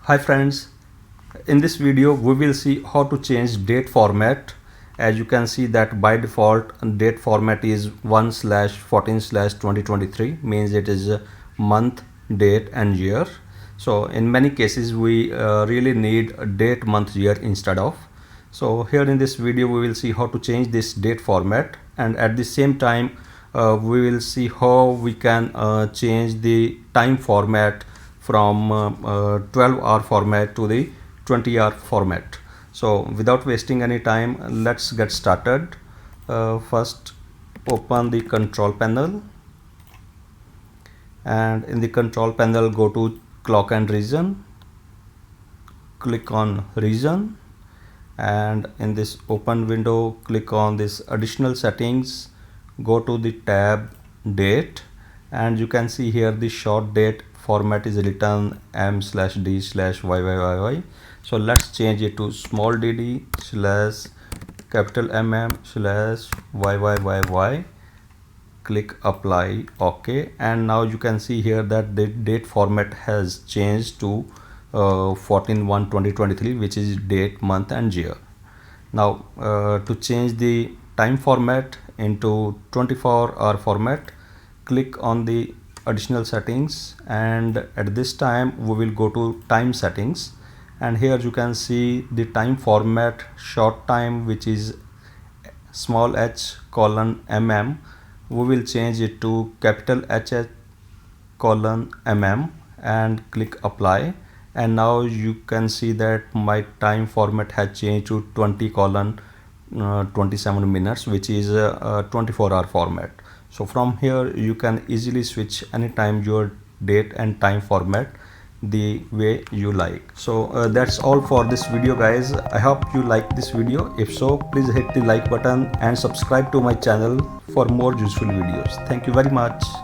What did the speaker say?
Hi friends, in this video we will see how to change date format. As you can see that by default date format is 1/14/2023, means it is a month, date and year. So in many cases we really need a date, month, year instead of. So here in this video we will see how to change this date format, and at the same time we will see how we can change the time format from 12-hour format to the 20-hour format. So without wasting any time, let's get started. First open the control panel, and in the control panel go to clock and region, click on region, and in this open window click on this additional settings, go to the tab date, and you can see here the short date format is written m/d/yyyy. So let's change it to small dd slash capital mm slash yyyy. Click apply, OK, and now you can see here that the date format has changed to 14/1/2023, which is date, month and year. Now to change the time format into 24-hour format, click on the additional settings, and at this time we will go to time settings, and here you can see the time format short time, which is small h colon mm. We will change it to capital HH colon mm and click apply, and now you can see that my time format has changed to 20:27 minutes, which is a 24-hour format. So from here you can easily switch anytime your date and time format the way you like. So that's all for this video guys. I hope you like this video. If so, please hit the like button and subscribe to my channel for more useful videos. Thank you very much.